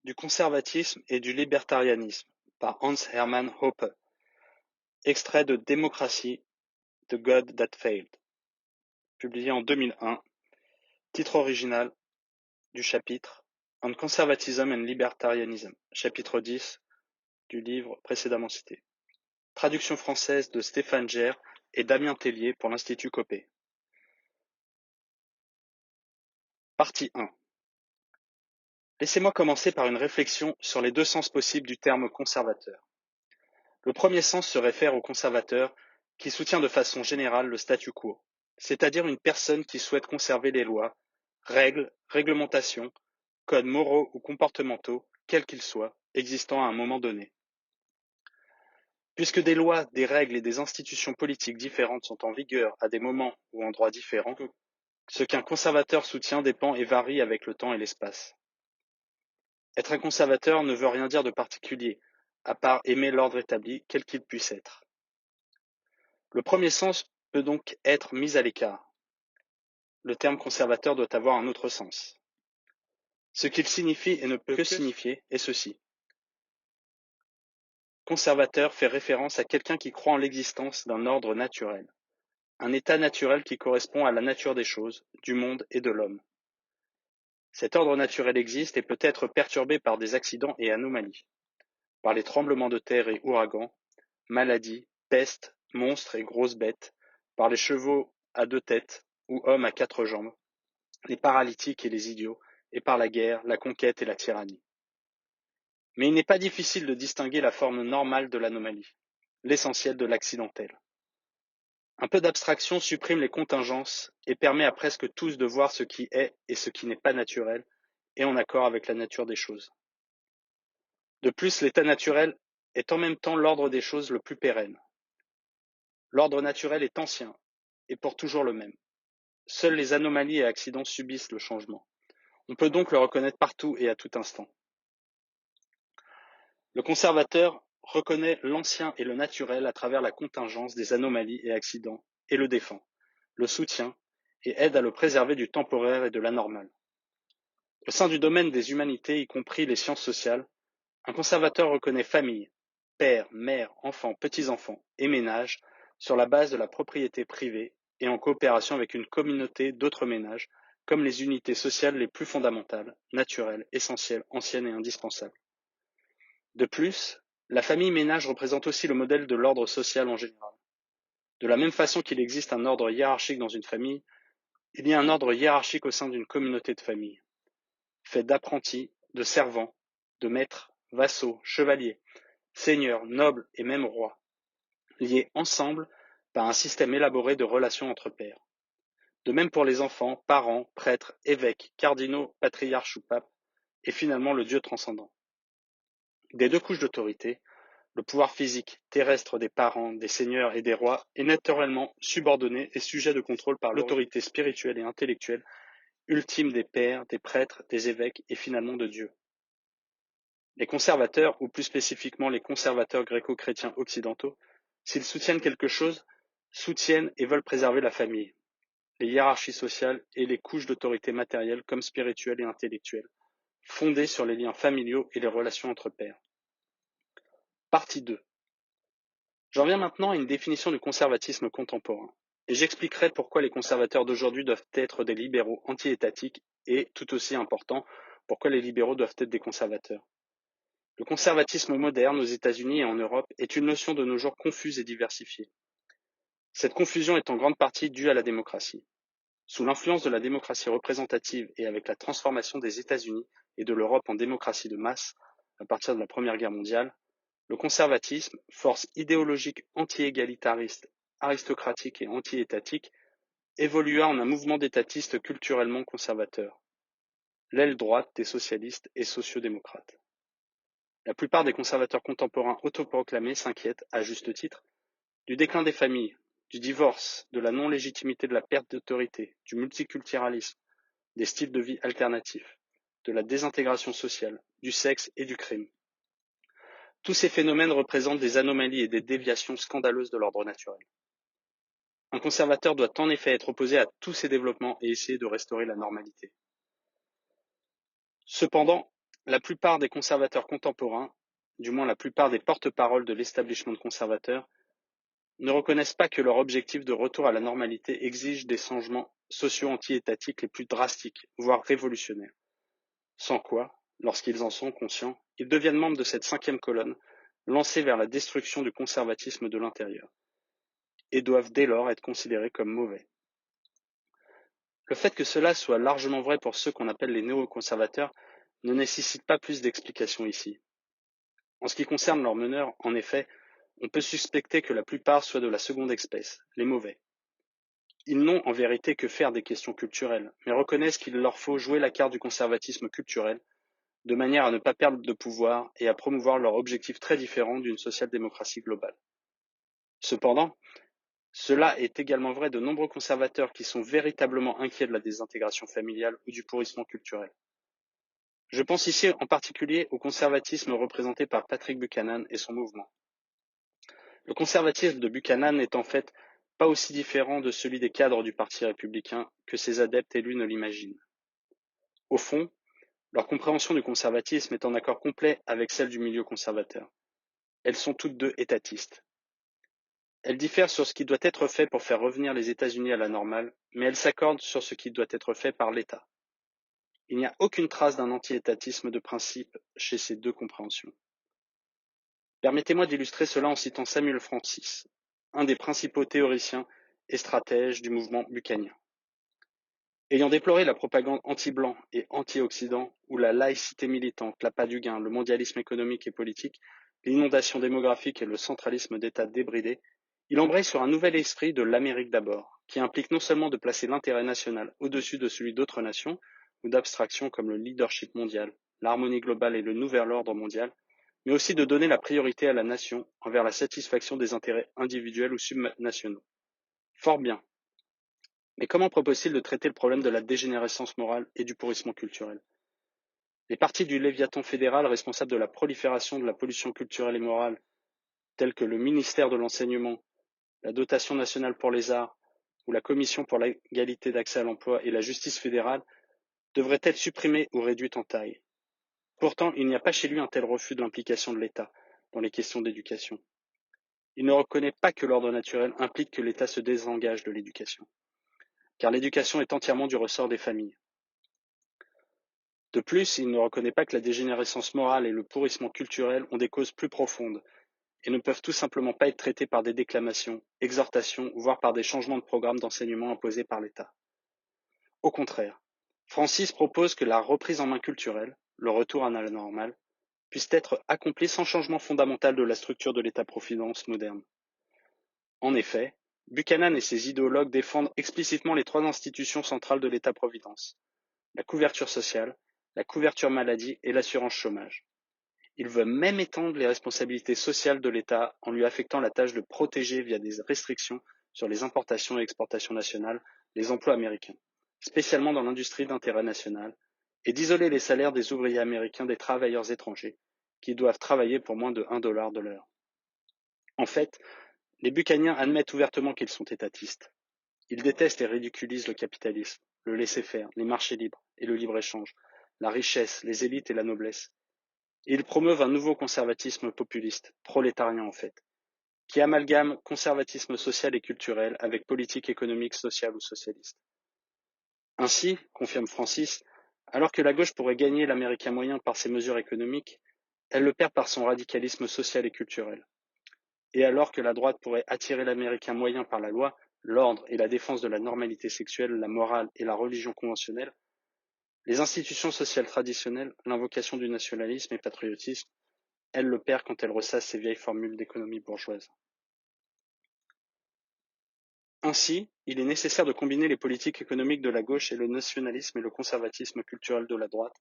du conservatisme et du libertarianisme par Hans Hermann Hoppe. Extrait de Démocratie, The God That Failed, publié en 2001. Titre original du chapitre On Conservatism and Libertarianism, chapitre 10 du livre précédemment cité. Traduction française de Stéphane Gère et Damien Tellier pour l'Institut Copé. Partie 1. Laissez-moi commencer par une réflexion sur les deux sens possibles du terme conservateur. Le premier sens se réfère au conservateur qui soutient de façon générale le statu quo, c'est-à-dire une personne qui souhaite conserver les lois, règles, réglementations, codes moraux ou comportementaux, quels qu'ils soient, existant à un moment donné. Puisque des lois, des règles et des institutions politiques différentes sont en vigueur à des moments ou endroits différents, ce qu'un conservateur soutient dépend et varie avec le temps et l'espace. Être un conservateur ne veut rien dire de particulier, à part aimer l'ordre établi, quel qu'il puisse être. Le premier sens peut donc être mis à l'écart. Le terme conservateur doit avoir un autre sens. Ce qu'il signifie et ne peut que signifier est ceci. Conservateur fait référence à quelqu'un qui croit en l'existence d'un ordre naturel, un état naturel qui correspond à la nature des choses, du monde et de l'homme. Cet ordre naturel existe et peut être perturbé par des accidents et anomalies, par les tremblements de terre et ouragans, maladies, pestes, monstres et grosses bêtes, par les chevaux à 2 têtes ou hommes à 4 jambes, les paralytiques et les idiots, et par la guerre, la conquête et la tyrannie. Mais il n'est pas difficile de distinguer la forme normale de l'anomalie, l'essentiel de l'accidentel. Un peu d'abstraction supprime les contingences et permet à presque tous de voir ce qui est et ce qui n'est pas naturel et en accord avec la nature des choses. De plus, l'état naturel est en même temps l'ordre des choses le plus pérenne. L'ordre naturel est ancien et pour toujours le même. Seules les anomalies et accidents subissent le changement. On peut donc le reconnaître partout et à tout instant. Le conservateur reconnaît l'ancien et le naturel à travers la contingence des anomalies et accidents et le défend, le soutient et aide à le préserver du temporaire et de l'anormal. Au sein du domaine des humanités, y compris les sciences sociales, un conservateur reconnaît famille, père, mère, enfants, petits-enfants et ménages sur la base de la propriété privée et en coopération avec une communauté d'autres ménages comme les unités sociales les plus fondamentales, naturelles, essentielles, anciennes et indispensables. De plus, la famille-ménage représente aussi le modèle de l'ordre social en général. De la même façon qu'il existe un ordre hiérarchique dans une famille, il y a un ordre hiérarchique au sein d'une communauté de famille, fait d'apprentis, de servants, de maîtres, vassaux, chevaliers, seigneurs, nobles et même rois, liés ensemble par un système élaboré de relations entre pairs. De même pour les enfants, parents, prêtres, évêques, cardinaux, patriarches ou papes, et finalement le Dieu transcendant. Des deux couches d'autorité, le pouvoir physique, terrestre des parents, des seigneurs et des rois est naturellement subordonné et sujet de contrôle par l'autorité spirituelle et intellectuelle ultime des pères, des prêtres, des évêques et finalement de Dieu. Les conservateurs, ou plus spécifiquement les conservateurs gréco-chrétiens occidentaux, s'ils soutiennent quelque chose, soutiennent et veulent préserver la famille, les hiérarchies sociales et les couches d'autorité matérielle comme spirituelle et intellectuelle, fondées sur les liens familiaux et les relations entre pairs. Partie 2. J'en viens maintenant à une définition du conservatisme contemporain, et j'expliquerai pourquoi les conservateurs d'aujourd'hui doivent être des libéraux anti-étatiques et, tout aussi important, pourquoi les libéraux doivent être des conservateurs. Le conservatisme moderne aux États-Unis et en Europe est une notion de nos jours confuse et diversifiée. Cette confusion est en grande partie due à la démocratie. Sous l'influence de la démocratie représentative et avec la transformation des États-Unis et de l'Europe en démocratie de masse à partir de la Première Guerre mondiale, le conservatisme, force idéologique anti-égalitariste, aristocratique et anti-étatique, évolua en un mouvement d'étatistes culturellement conservateurs, l'aile droite des socialistes et sociaux-démocrates. La plupart des conservateurs contemporains autoproclamés s'inquiètent, à juste titre, du déclin des familles, du divorce, de la non-légitimité de la perte d'autorité, du multiculturalisme, des styles de vie alternatifs, de la désintégration sociale, du sexe et du crime. Tous ces phénomènes représentent des anomalies et des déviations scandaleuses de l'ordre naturel. Un conservateur doit en effet être opposé à tous ces développements et essayer de restaurer la normalité. Cependant, La plupart des conservateurs contemporains, du moins la plupart des porte-paroles de l'establishment conservateur, ne reconnaissent pas que leur objectif de retour à la normalité exige des changements sociaux anti-étatiques les plus drastiques, voire révolutionnaires. Sans quoi, lorsqu'ils en sont conscients, ils deviennent membres de cette cinquième colonne, lancée vers la destruction du conservatisme de l'intérieur, et doivent dès lors être considérés comme mauvais. Le fait que cela soit largement vrai pour ceux qu'on appelle les néoconservateurs ne nécessite pas plus d'explications ici. En ce qui concerne leurs meneurs, en effet, on peut suspecter que la plupart soient de la seconde espèce, les mauvais. Ils n'ont en vérité que faire des questions culturelles, mais reconnaissent qu'il leur faut jouer la carte du conservatisme culturel, de manière à ne pas perdre de pouvoir et à promouvoir leur objectif très différent d'une social-démocratie globale. Cependant, cela est également vrai de nombreux conservateurs qui sont véritablement inquiets de la désintégration familiale ou du pourrissement culturel. Je pense ici en particulier au conservatisme représenté par Patrick Buchanan et son mouvement. Le conservatisme de Buchanan n'est en fait pas aussi différent de celui des cadres du Parti républicain que ses adeptes élus ne l'imaginent. Au fond, leur compréhension du conservatisme est en accord complet avec celle du milieu conservateur. Elles sont toutes deux étatistes. Elles diffèrent sur ce qui doit être fait pour faire revenir les États-Unis à la normale, mais elles s'accordent sur ce qui doit être fait par l'État. Il n'y a aucune trace d'un anti-étatisme de principe chez ces deux compréhensions. Permettez-moi d'illustrer cela en citant Samuel Francis, un des principaux théoriciens et stratèges du mouvement buchanien. Ayant déploré la propagande anti-blanc et anti-occident, ou la laïcité militante, l'appât du gain, le mondialisme économique et politique, l'inondation démographique et le centralisme d'État débridé, il embraye sur un nouvel esprit de l'Amérique d'abord, qui implique non seulement de placer l'intérêt national au-dessus de celui d'autres nations, ou d'abstractions comme le leadership mondial, l'harmonie globale et le nouvel ordre mondial, mais aussi de donner la priorité à la nation envers la satisfaction des intérêts individuels ou subnationaux. Fort bien. Mais comment propose-t-il de traiter le problème de la dégénérescence morale et du pourrissement culturel? Les parties du Léviathan fédéral responsables de la prolifération de la pollution culturelle et morale, telles que le ministère de l'Enseignement, la dotation nationale pour les arts ou la Commission pour l'égalité d'accès à l'emploi et la justice fédérale, devraient être supprimées ou réduites en taille. Pourtant, il n'y a pas chez lui un tel refus de l'implication de l'État dans les questions d'éducation. Il ne reconnaît pas que l'ordre naturel implique que l'État se désengage de l'éducation, car l'éducation est entièrement du ressort des familles. De plus, il ne reconnaît pas que la dégénérescence morale et le pourrissement culturel ont des causes plus profondes et ne peuvent tout simplement pas être traités par des déclamations, exhortations, voire par des changements de programme d'enseignement imposés par l'État. Au contraire, Francis propose que la reprise en main culturelle, le retour à la normale, puisse être accomplie sans changement fondamental de la structure de l'État-providence moderne. En effet, Buchanan et ses idéologues défendent explicitement les trois institutions centrales de l'État-providence: la couverture sociale, la couverture maladie et l'assurance chômage. Il veut même étendre les responsabilités sociales de l'État en lui affectant la tâche de protéger via des restrictions sur les importations et exportations nationales les emplois américains, spécialement dans l'industrie d'intérêt national, et d'isoler les salaires des ouvriers américains des travailleurs étrangers qui doivent travailler pour moins de $1 de l'heure. En fait, les Bucaniens admettent ouvertement qu'ils sont étatistes. Ils détestent et ridiculisent le capitalisme, le laisser-faire, les marchés libres et le libre-échange, la richesse, les élites et la noblesse. Et ils promeuvent un nouveau conservatisme populiste, prolétarien en fait, qui amalgame conservatisme social et culturel avec politique économique, sociale ou socialiste. Ainsi, confirme Francis, alors que la gauche pourrait gagner l'américain moyen par ses mesures économiques, elle le perd par son radicalisme social et culturel. Et alors que la droite pourrait attirer l'américain moyen par la loi, l'ordre et la défense de la normalité sexuelle, la morale et la religion conventionnelle, les institutions sociales traditionnelles, l'invocation du nationalisme et patriotisme, elle le perd quand elle ressasse ses vieilles formules d'économie bourgeoise. Ainsi, il est nécessaire de combiner les politiques économiques de la gauche et le nationalisme et le conservatisme culturel de la droite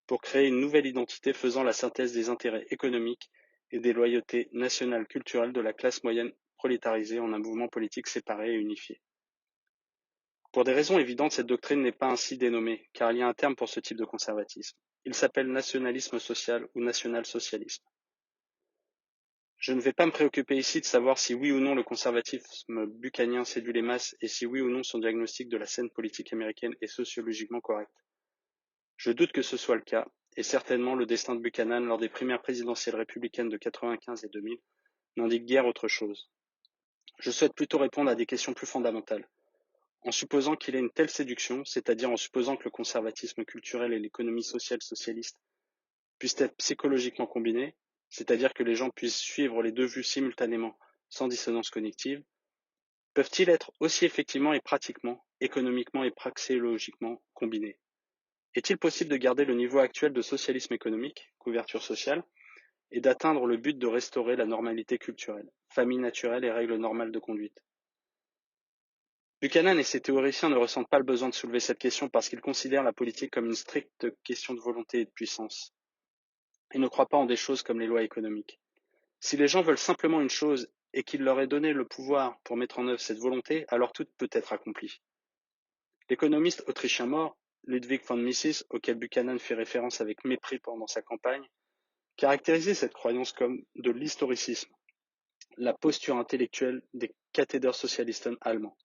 pour créer une nouvelle identité faisant la synthèse des intérêts économiques et des loyautés nationales culturelles de la classe moyenne prolétarisée en un mouvement politique séparé et unifié. Pour des raisons évidentes, cette doctrine n'est pas ainsi dénommée, car il y a un terme pour ce type de conservatisme. Il s'appelle nationalisme social ou national-socialisme. Je ne vais pas me préoccuper ici de savoir si oui ou non le conservatisme buchanien séduit les masses et si oui ou non son diagnostic de la scène politique américaine est sociologiquement correct. Je doute que ce soit le cas, et certainement le destin de Buchanan lors des primaires présidentielles républicaines de 1995 et 2000 n'indique guère autre chose. Je souhaite plutôt répondre à des questions plus fondamentales. En supposant qu'il ait une telle séduction, c'est-à-dire en supposant que le conservatisme culturel et l'économie sociale socialiste puissent être psychologiquement combinés, c'est-à-dire que les gens puissent suivre les deux vues simultanément sans dissonance cognitive, peuvent-ils être aussi effectivement et pratiquement, économiquement et praxéologiquement combinés? Est-il possible de garder le niveau actuel de socialisme économique, couverture sociale, et d'atteindre le but de restaurer la normalité culturelle, famille naturelle et règles normales de conduite? Buchanan et ses théoriciens ne ressentent pas le besoin de soulever cette question parce qu'ils considèrent la politique comme une stricte question de volonté et de puissance, et ne croient pas en des choses comme les lois économiques. Si les gens veulent simplement une chose et qu'il leur est donné le pouvoir pour mettre en œuvre cette volonté, alors tout peut être accompli. L'économiste autrichien mort, Ludwig von Mises, auquel Buchanan fait référence avec mépris pendant sa campagne, caractérisait cette croyance comme de l'historicisme, la posture intellectuelle des Kathedersozialisten allemands,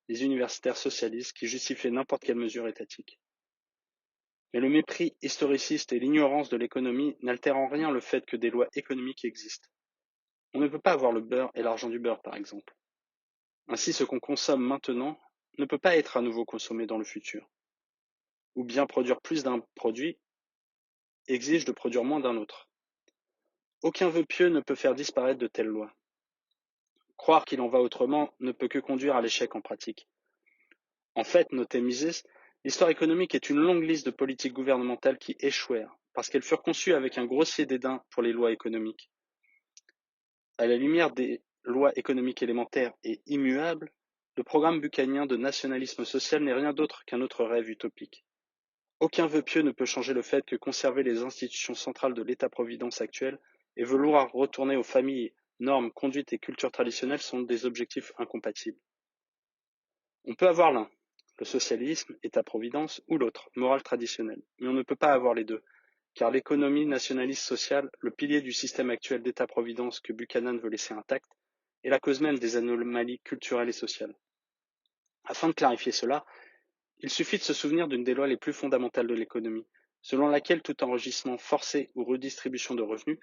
les universitaires socialistes qui justifiaient n'importe quelle mesure étatique. Mais le mépris historiciste et l'ignorance de l'économie n'altèrent en rien le fait que des lois économiques existent. On ne peut pas avoir le beurre et l'argent du beurre, par exemple. Ainsi, ce qu'on consomme maintenant ne peut pas être à nouveau consommé dans le futur. Ou bien produire plus d'un produit exige de produire moins d'un autre. Aucun vœu pieux ne peut faire disparaître de telles lois. Croire qu'il en va autrement ne peut que conduire à l'échec en pratique. En fait, notait Mises, l'histoire économique est une longue liste de politiques gouvernementales qui échouèrent, parce qu'elles furent conçues avec un grossier dédain pour les lois économiques. À la lumière des lois économiques élémentaires et immuables, le programme buchanien de nationalisme social n'est rien d'autre qu'un autre rêve utopique. Aucun vœu pieux ne peut changer le fait que conserver les institutions centrales de l'État-providence actuel et vouloir retourner aux familles, normes, conduites et cultures traditionnelles sont des objectifs incompatibles. On peut avoir l'un, le socialisme, État-providence, ou l'autre, morale traditionnelle, mais on ne peut pas avoir les deux, car l'économie nationaliste sociale, le pilier du système actuel d'État-providence que Buchanan veut laisser intact, est la cause même des anomalies culturelles et sociales. Afin de clarifier cela, il suffit de se souvenir d'une des lois les plus fondamentales de l'économie, selon laquelle tout enrichissement forcé ou redistribution de revenus,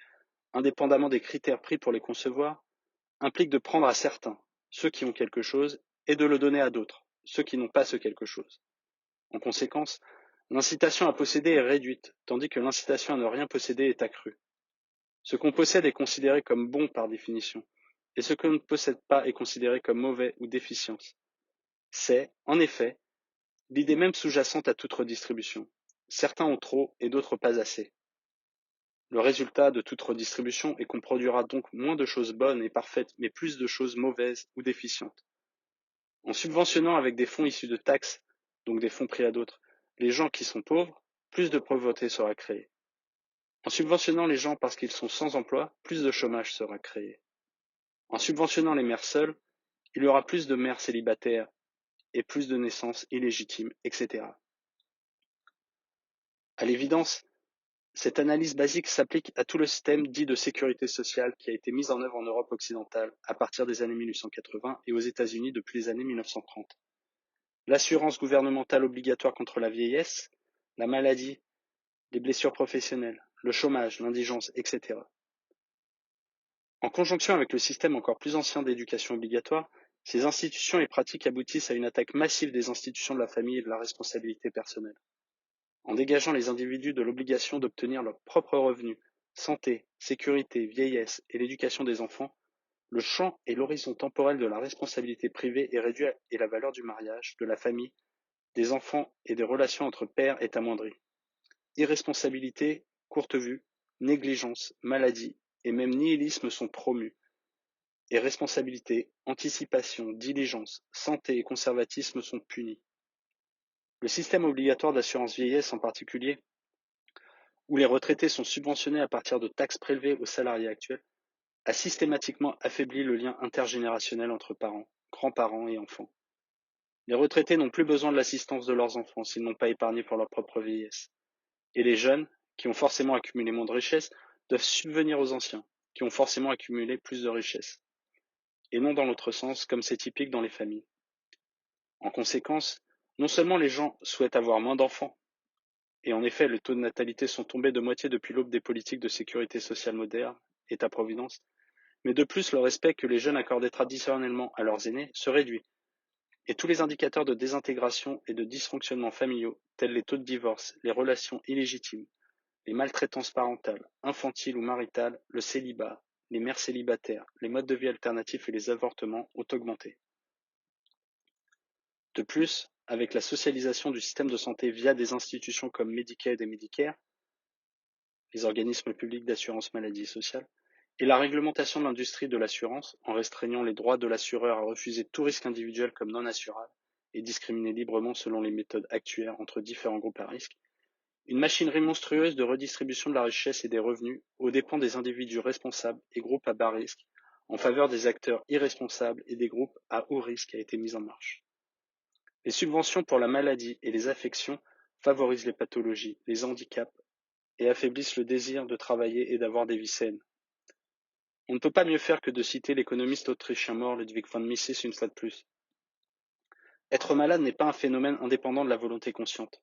indépendamment des critères pris pour les concevoir, implique de prendre à certains, ceux qui ont quelque chose, et de le donner à d'autres, ceux qui n'ont pas ce quelque chose. En conséquence, l'incitation à posséder est réduite, tandis que l'incitation à ne rien posséder est accrue. Ce qu'on possède est considéré comme bon par définition, et ce qu'on ne possède pas est considéré comme mauvais ou déficience. C'est, en effet, l'idée même sous-jacente à toute redistribution. Certains ont trop et d'autres pas assez. Le résultat de toute redistribution est qu'on produira donc moins de choses bonnes et parfaites, mais plus de choses mauvaises ou déficientes. En subventionnant avec des fonds issus de taxes, donc des fonds pris à d'autres, les gens qui sont pauvres, plus de pauvreté sera créée. En subventionnant les gens parce qu'ils sont sans emploi, plus de chômage sera créé. En subventionnant les mères seules, il y aura plus de mères célibataires et plus de naissances illégitimes, etc. À l'évidence, cette analyse basique s'applique à tout le système dit de sécurité sociale qui a été mis en œuvre en Europe occidentale à partir des années 1880 et aux États-Unis depuis les années 1930. L'assurance gouvernementale obligatoire contre la vieillesse, la maladie, les blessures professionnelles, le chômage, l'indigence, etc. En conjonction avec le système encore plus ancien d'éducation obligatoire, ces institutions et pratiques aboutissent à une attaque massive des institutions de la famille et de la responsabilité personnelle. En dégageant les individus de l'obligation d'obtenir leurs propres revenus, santé, sécurité, vieillesse et l'éducation des enfants, le champ et l'horizon temporel de la responsabilité privée est réduit et la valeur du mariage, de la famille, des enfants et des relations entre pairs est amoindrie. Irresponsabilité, courte vue, négligence, maladie et même nihilisme sont promus. Et responsabilité, anticipation, diligence, santé et conservatisme sont punis. Le système obligatoire d'assurance vieillesse en particulier, où les retraités sont subventionnés à partir de taxes prélevées aux salariés actuels, a systématiquement affaibli le lien intergénérationnel entre parents, grands-parents et enfants. Les retraités n'ont plus besoin de l'assistance de leurs enfants s'ils n'ont pas épargné pour leur propre vieillesse. Et les jeunes, qui ont forcément accumulé moins de richesses, doivent subvenir aux anciens, qui ont forcément accumulé plus de richesses. Et non dans l'autre sens, comme c'est typique dans les familles. En conséquence, non seulement les gens souhaitent avoir moins d'enfants, et en effet, les taux de natalité sont tombés de moitié depuis l'aube des politiques de sécurité sociale modernes, État-providence, mais de plus, le respect que les jeunes accordaient traditionnellement à leurs aînés se réduit, et tous les indicateurs de désintégration et de dysfonctionnement familiaux, tels les taux de divorce, les relations illégitimes, les maltraitances parentales, infantiles ou maritales, le célibat, les mères célibataires, les modes de vie alternatifs et les avortements ont augmenté. De plus, avec la socialisation du système de santé via des institutions comme Medicaid et Medicare, les organismes publics d'assurance maladie et sociale, et la réglementation de l'industrie de l'assurance en restreignant les droits de l'assureur à refuser tout risque individuel comme non assurable et discriminer librement selon les méthodes actuelles entre différents groupes à risque, une machinerie monstrueuse de redistribution de la richesse et des revenus aux dépens des individus responsables et groupes à bas risque en faveur des acteurs irresponsables et des groupes à haut risque a été mise en marche. Les subventions pour la maladie et les affections favorisent les pathologies, les handicaps et affaiblissent le désir de travailler et d'avoir des vies saines. On ne peut pas mieux faire que de citer l'économiste autrichien mort Ludwig von Mises une fois de plus. Être malade n'est pas un phénomène indépendant de la volonté consciente.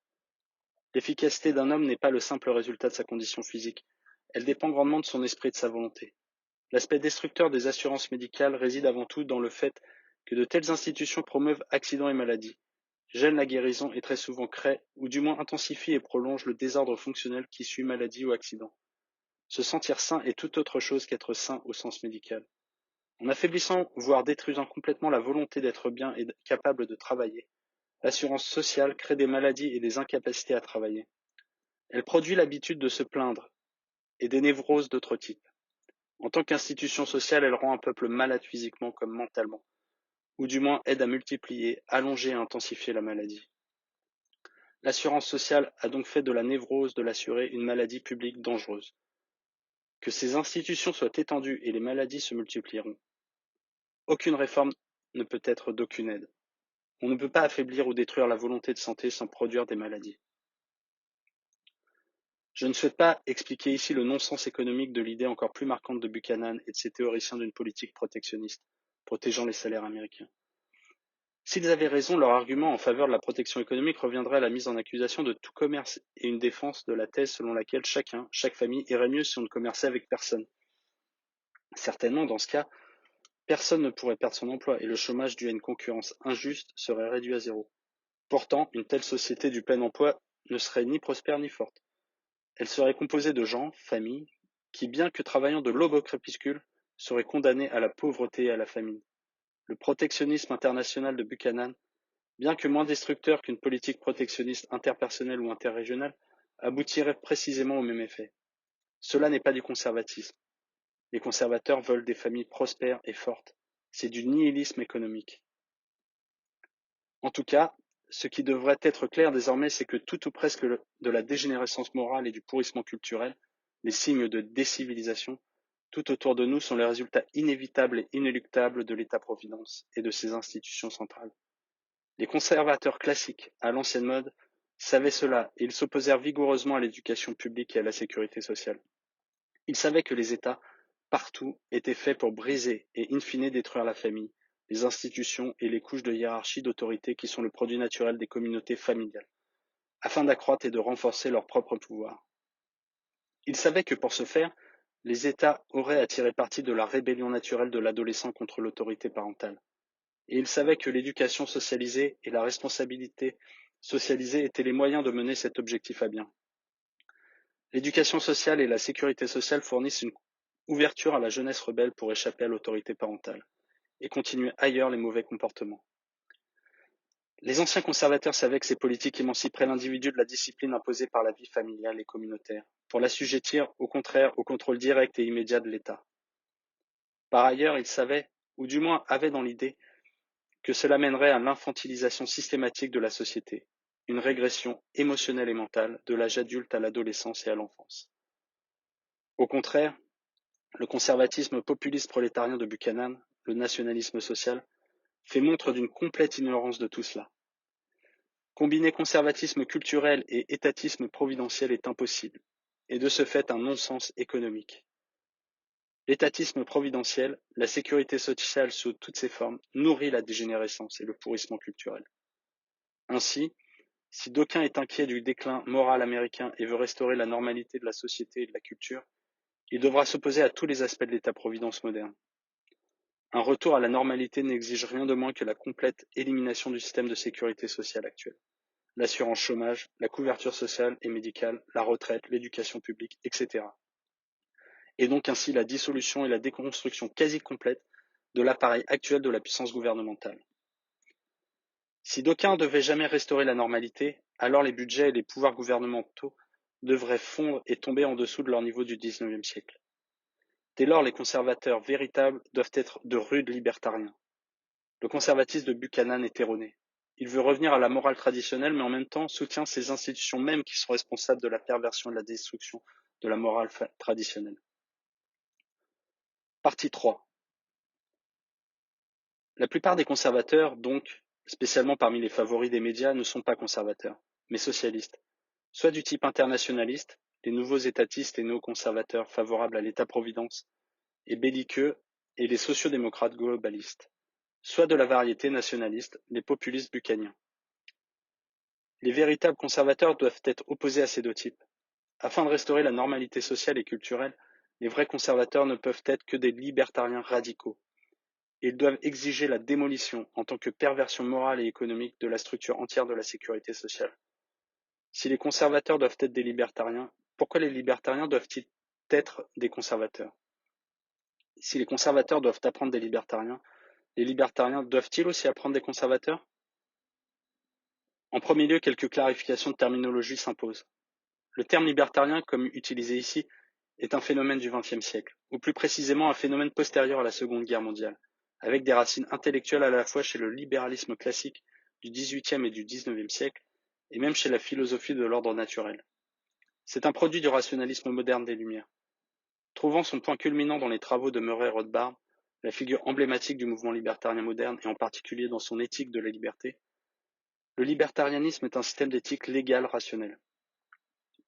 L'efficacité d'un homme n'est pas le simple résultat de sa condition physique, elle dépend grandement de son esprit et de sa volonté. L'aspect destructeur des assurances médicales réside avant tout dans le fait que de telles institutions promeuvent accidents et maladies, gênent la guérison et très souvent créent, ou du moins intensifient et prolongent le désordre fonctionnel qui suit maladie ou accident. Se sentir sain est tout autre chose qu'être sain au sens médical. En affaiblissant, voire détruisant complètement la volonté d'être bien et capable de travailler, l'assurance sociale crée des maladies et des incapacités à travailler. Elle produit l'habitude de se plaindre et des névroses d'autres types. En tant qu'institution sociale, elle rend un peuple malade physiquement comme mentalement, ou du moins aide à multiplier, allonger et intensifier la maladie. L'assurance sociale a donc fait de la névrose de l'assuré une maladie publique dangereuse. Que ces institutions soient étendues et les maladies se multiplieront. Aucune réforme ne peut être d'aucune aide. On ne peut pas affaiblir ou détruire la volonté de santé sans produire des maladies. Je ne souhaite pas expliquer ici le non-sens économique de l'idée encore plus marquante de Buchanan et de ses théoriciens d'une politique protectionniste, protégeant les salaires américains. S'ils avaient raison, leur argument en faveur de la protection économique reviendrait à la mise en accusation de tout commerce et une défense de la thèse selon laquelle chacun, chaque famille irait mieux si on ne commerçait avec personne. Certainement, dans ce cas, personne ne pourrait perdre son emploi et le chômage dû à une concurrence injuste serait réduit à zéro. Pourtant, une telle société du plein emploi ne serait ni prospère ni forte. Elle serait composée de gens, familles, qui, bien que travaillant de l'aube au crépuscule, seraient condamnés à la pauvreté et à la famine. Le protectionnisme international de Buchanan, bien que moins destructeur qu'une politique protectionniste interpersonnelle ou interrégionale, aboutirait précisément au même effet. Cela n'est pas du conservatisme. Les conservateurs veulent des familles prospères et fortes. C'est du nihilisme économique. En tout cas, ce qui devrait être clair désormais, c'est que tout ou presque de la dégénérescence morale et du pourrissement culturel, les signes de décivilisation, tout autour de nous sont les résultats inévitables et inéluctables de l'État-providence et de ses institutions centrales. Les conservateurs classiques, à l'ancienne mode, savaient cela et ils s'opposèrent vigoureusement à l'éducation publique et à la sécurité sociale. Ils savaient que les États, partout, étaient faits pour briser et in fine détruire la famille, les institutions et les couches de hiérarchie d'autorité qui sont le produit naturel des communautés familiales, afin d'accroître et de renforcer leur propre pouvoir. Ils savaient que pour ce faire, les États auraient à tirer parti de la rébellion naturelle de l'adolescent contre l'autorité parentale. Et ils savaient que l'éducation socialisée et la responsabilité socialisée étaient les moyens de mener cet objectif à bien. L'éducation sociale et la sécurité sociale fournissent une ouverture à la jeunesse rebelle pour échapper à l'autorité parentale et continuer ailleurs les mauvais comportements. Les anciens conservateurs savaient que ces politiques émanciperaient l'individu de la discipline imposée par la vie familiale et communautaire, pour l'assujettir au contraire au contrôle direct et immédiat de l'État. Par ailleurs, ils savaient, ou du moins avaient dans l'idée, que cela mènerait à l'infantilisation systématique de la société, une régression émotionnelle et mentale de l'âge adulte à l'adolescence et à l'enfance. Au contraire, le conservatisme populiste prolétarien de Buchanan, le nationalisme social, fait montre d'une complète ignorance de tout cela. Combiner conservatisme culturel et étatisme providentiel est impossible, et de ce fait un non-sens économique. L'étatisme providentiel, la sécurité sociale sous toutes ses formes, nourrit la dégénérescence et le pourrissement culturel. Ainsi, Si d'aucuns est inquiet du déclin moral américain et veut restaurer la normalité de la société et de la culture, il devra s'opposer à tous les aspects de l'État-providence moderne. Un retour à la normalité n'exige rien de moins que la complète élimination du système de sécurité sociale actuel. L'assurance chômage, la couverture sociale et médicale, la retraite, l'éducation publique, etc. Et donc ainsi la dissolution et la déconstruction quasi complète de l'appareil actuel de la puissance gouvernementale. Si d'aucuns ne devaient jamais restaurer la normalité, alors les budgets et les pouvoirs gouvernementaux devraient fondre et tomber en dessous de leur niveau du XIXe siècle. Dès lors, les conservateurs véritables doivent être de rudes libertariens. Le conservatisme de Buchanan est erroné. Il veut revenir à la morale traditionnelle, mais en même temps soutient ces institutions mêmes qui sont responsables de la perversion et de la destruction de la morale traditionnelle. Partie 3. La plupart des conservateurs, donc, spécialement parmi les favoris des médias, ne sont pas conservateurs, mais socialistes, soit du type internationaliste, les nouveaux étatistes et néoconservateurs favorables à l'État-providence et belliqueux, et les sociodémocrates globalistes, soit de la variété nationaliste, les populistes bucaniens. Les véritables conservateurs doivent être opposés à ces deux types. Afin de restaurer la normalité sociale et culturelle, les vrais conservateurs ne peuvent être que des libertariens radicaux. Ils doivent exiger la démolition, en tant que perversion morale et économique, de la structure entière de la sécurité sociale. Si les conservateurs doivent être des libertariens, pourquoi les libertariens doivent-ils être des conservateurs? Si les conservateurs doivent apprendre des libertariens, les libertariens doivent-ils aussi apprendre des conservateurs? En premier lieu, quelques clarifications de terminologie s'imposent. Le terme libertarien, comme utilisé ici, est un phénomène du XXe siècle, ou plus précisément un phénomène postérieur à la Seconde Guerre mondiale, avec des racines intellectuelles à la fois chez le libéralisme classique du XVIIIe et du XIXe siècle, et même chez la philosophie de l'ordre naturel. C'est un produit du rationalisme moderne des Lumières. Trouvant son point culminant dans les travaux de Murray Rothbard, la figure emblématique du mouvement libertarien moderne et en particulier dans son éthique de la liberté, le libertarianisme est un système d'éthique légale rationnelle.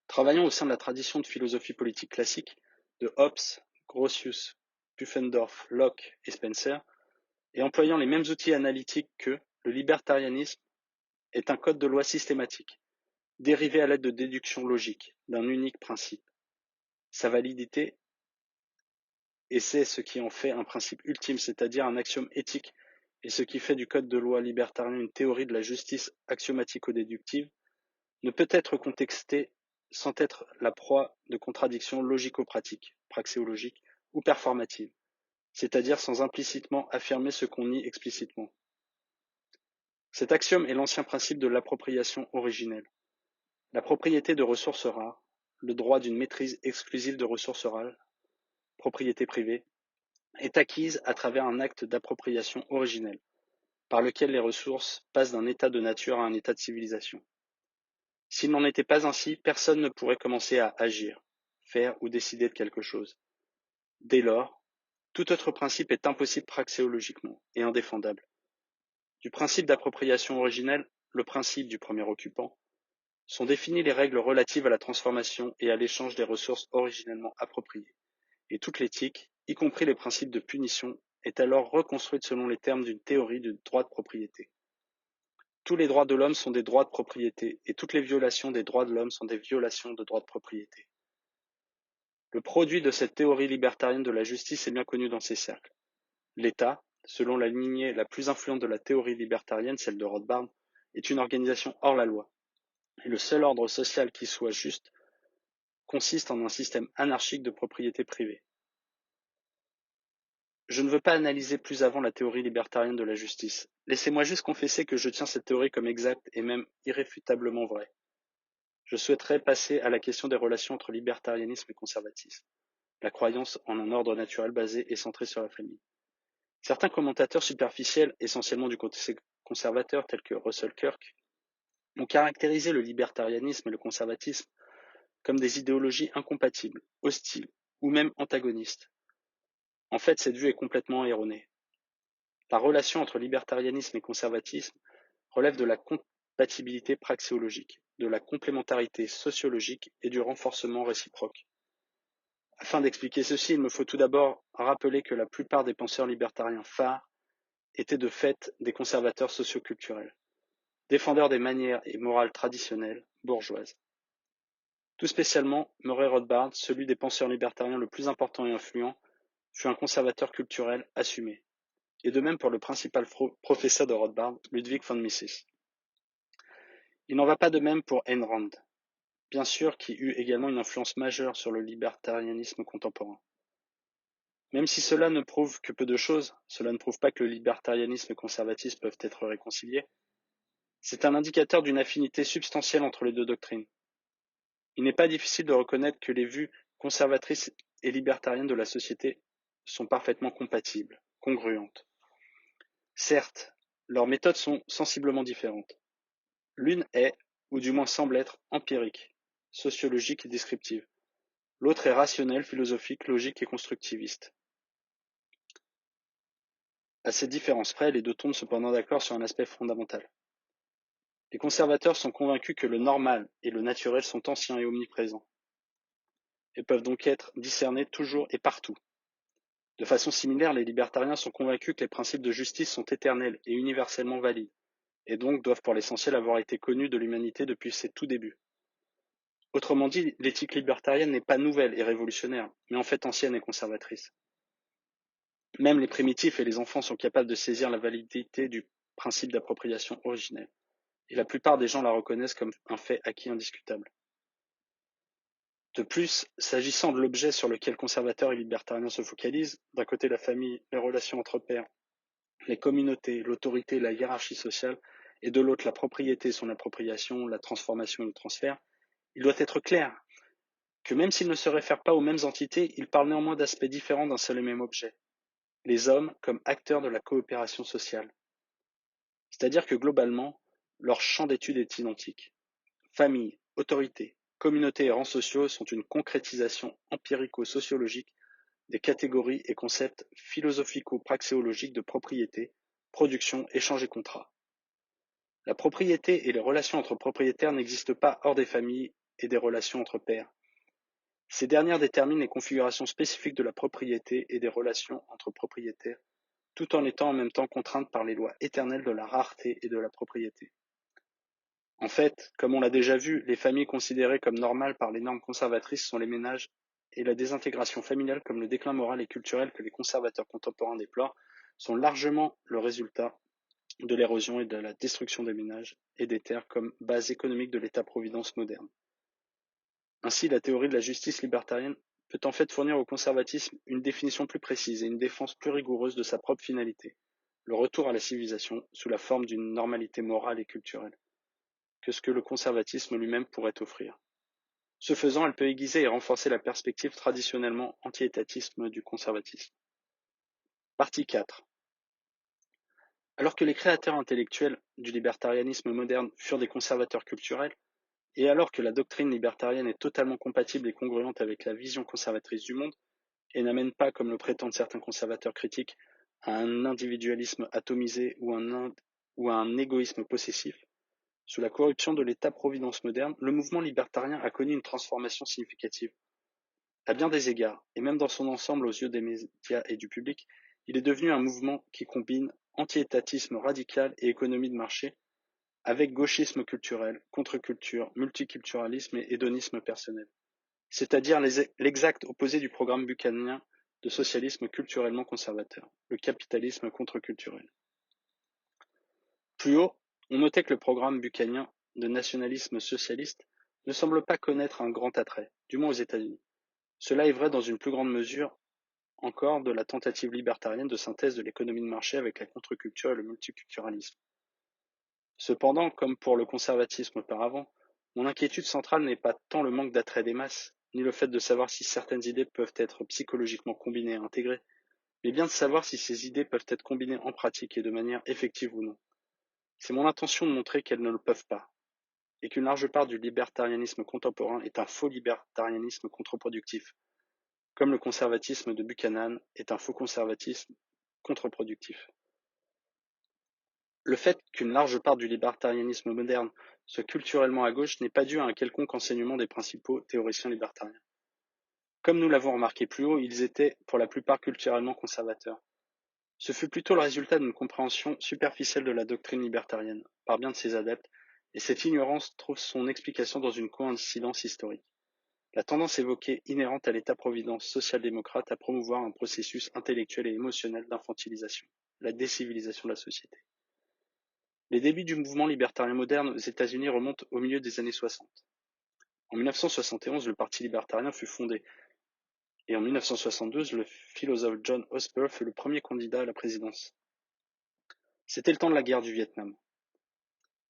Travaillant au sein de la tradition de philosophie politique classique de Hobbes, Grotius, Pufendorf, Locke et Spencer, et employant les mêmes outils analytiques qu'eux, le libertarianisme est un code de loi systématique, dérivé à l'aide de déduction logique d'un unique principe. Sa validité, et c'est ce qui en fait un principe ultime, c'est-à-dire un axiome éthique, et ce qui fait du code de loi libertarien une théorie de la justice axiomatico-déductive, ne peut être contestée sans être la proie de contradictions logico-pratiques, praxéologiques ou performatives, c'est-à-dire sans implicitement affirmer ce qu'on nie explicitement. Cet axiome est l'ancien principe de l'appropriation originelle. La propriété de ressources rares, le droit d'une maîtrise exclusive de ressources rares, propriété privée, est acquise à travers un acte d'appropriation originelle, par lequel les ressources passent d'un état de nature à un état de civilisation. S'il n'en était pas ainsi, personne ne pourrait commencer à agir, faire ou décider de quelque chose. Dès lors, tout autre principe est impossible praxéologiquement et indéfendable. Du principe d'appropriation originelle, le principe du premier occupant, sont définies les règles relatives à la transformation et à l'échange des ressources originellement appropriées, et toute l'éthique, y compris les principes de punition, est alors reconstruite selon les termes d'une théorie du droit de propriété. Tous les droits de l'homme sont des droits de propriété, et toutes les violations des droits de l'homme sont des violations de droits de propriété. Le produit de cette théorie libertarienne de la justice est bien connu dans ces cercles. L'État, selon la lignée la plus influente de la théorie libertarienne, celle de Rothbard, est une organisation hors la loi. Et le seul ordre social qui soit juste consiste en un système anarchique de propriété privée. Je ne veux pas analyser plus avant la théorie libertarienne de la justice. Laissez-moi juste confesser que je tiens cette théorie comme exacte et même irréfutablement vraie. Je souhaiterais passer à la question des relations entre libertarianisme et conservatisme, la croyance en un ordre naturel basé et centré sur la famille. Certains commentateurs superficiels, essentiellement du côté conservateur, tels que Russell Kirk, ont caractérisé le libertarianisme et le conservatisme comme des idéologies incompatibles, hostiles ou même antagonistes. En fait, cette vue est complètement erronée. La relation entre libertarianisme et conservatisme relève de la compatibilité praxéologique, de la complémentarité sociologique et du renforcement réciproque. Afin d'expliquer ceci, il me faut tout d'abord rappeler que la plupart des penseurs libertariens phares étaient de fait des conservateurs socioculturels. défendeur des manières et morales traditionnelles bourgeoises. Tout spécialement, Murray Rothbard, celui des penseurs libertariens le plus important et influent, fut un conservateur culturel assumé. Et de même pour le principal professeur de Rothbard, Ludwig von Mises. Il n'en va pas de même pour Ayn Rand, bien sûr qui eut également une influence majeure sur le libertarianisme contemporain. Même si cela ne prouve que peu de choses, cela ne prouve pas que le libertarianisme et le conservatisme peuvent être réconciliés, c'est un indicateur d'une affinité substantielle entre les deux doctrines. Il n'est pas difficile de reconnaître que les vues conservatrices et libertariennes de la société sont parfaitement compatibles, congruentes. Certes, leurs méthodes sont sensiblement différentes. L'une est, ou du moins semble être, empirique, sociologique et descriptive. L'autre est rationnelle, philosophique, logique et constructiviste. À ces différences près, les deux tombent cependant d'accord sur un aspect fondamental. Les conservateurs sont convaincus que le normal et le naturel sont anciens et omniprésents, et peuvent donc être discernés toujours et partout. De façon similaire, les libertariens sont convaincus que les principes de justice sont éternels et universellement valides, et donc doivent pour l'essentiel avoir été connus de l'humanité depuis ses tout débuts. Autrement dit, l'éthique libertarienne n'est pas nouvelle et révolutionnaire, mais en fait ancienne et conservatrice. Même les primitifs et les enfants sont capables de saisir la validité du principe d'appropriation originelle, et la plupart des gens la reconnaissent comme un fait acquis indiscutable. De plus, s'agissant de l'objet sur lequel conservateurs et libertariens se focalisent, d'un côté la famille, les relations entre pairs, les communautés, l'autorité, la hiérarchie sociale, et de l'autre la propriété, son appropriation, la transformation et le transfert, il doit être clair que même s'ils ne se réfèrent pas aux mêmes entités, ils parlent néanmoins d'aspects différents d'un seul et même objet, les hommes comme acteurs de la coopération sociale. C'est-à-dire que globalement, leur champ d'étude est identique. Famille, autorité, communauté et rangs sociaux sont une concrétisation empirico-sociologique des catégories et concepts philosophico-praxéologiques de propriété, production, échange et contrat. La propriété et les relations entre propriétaires n'existent pas hors des familles et des relations entre pairs. Ces dernières déterminent les configurations spécifiques de la propriété et des relations entre propriétaires, tout en étant en même temps contraintes par les lois éternelles de la rareté et de la propriété. En fait, comme on l'a déjà vu, les familles considérées comme normales par les normes conservatrices sont les ménages, et la désintégration familiale comme le déclin moral et culturel que les conservateurs contemporains déplorent sont largement le résultat de l'érosion et de la destruction des ménages et des terres comme base économique de l'État-providence moderne. Ainsi, la théorie de la justice libertarienne peut en fait fournir au conservatisme une définition plus précise et une défense plus rigoureuse de sa propre finalité, le retour à la civilisation sous la forme d'une normalité morale et culturelle, que ce que le conservatisme lui-même pourrait offrir. Ce faisant, elle peut aiguiser et renforcer la perspective traditionnellement anti-étatiste du conservatisme. Partie 4. Alors que les créateurs intellectuels du libertarianisme moderne furent des conservateurs culturels, et alors que la doctrine libertarienne est totalement compatible et congruente avec la vision conservatrice du monde, et n'amène pas, comme le prétendent certains conservateurs critiques, à un individualisme atomisé ou à un égoïsme possessif, sous la corruption de l'État-providence moderne, le mouvement libertarien a connu une transformation significative. À bien des égards, et même dans son ensemble aux yeux des médias et du public, il est devenu un mouvement qui combine anti-étatisme radical et économie de marché avec gauchisme culturel, contre-culture, multiculturalisme et hédonisme personnel, c'est-à-dire l'exact opposé du programme buchananien de socialisme culturellement conservateur, le capitalisme contre-culturel. Plus haut, on notait que le programme buchananien de nationalisme socialiste ne semble pas connaître un grand attrait, du moins aux États-Unis. Cela est vrai dans une plus grande mesure encore de la tentative libertarienne de synthèse de l'économie de marché avec la contre-culture et le multiculturalisme. Cependant, comme pour le conservatisme auparavant, mon inquiétude centrale n'est pas tant le manque d'attrait des masses, ni le fait de savoir si certaines idées peuvent être psychologiquement combinées et intégrées, mais bien de savoir si ces idées peuvent être combinées en pratique et de manière effective ou non. C'est mon intention de montrer qu'elles ne le peuvent pas, et qu'une large part du libertarianisme contemporain est un faux libertarianisme contre-productif, comme le conservatisme de Buchanan est un faux conservatisme contre-productif. Le fait qu'une large part du libertarianisme moderne soit culturellement à gauche n'est pas dû à un quelconque enseignement des principaux théoriciens libertariens. Comme nous l'avons remarqué plus haut, ils étaient pour la plupart culturellement conservateurs. Ce fut plutôt le résultat d'une compréhension superficielle de la doctrine libertarienne, par bien de ses adeptes, et cette ignorance trouve son explication dans une coïncidence historique. La tendance évoquée inhérente à l'État-providence social-démocrate à promouvoir un processus intellectuel et émotionnel d'infantilisation, la décivilisation de la société. Les débuts du mouvement libertarien moderne aux États-Unis remontent au milieu des années 60. En 1971, le Parti libertarien fut fondé, et en 1972, le philosophe John Osper fut le premier candidat à la présidence. C'était le temps de la guerre du Vietnam.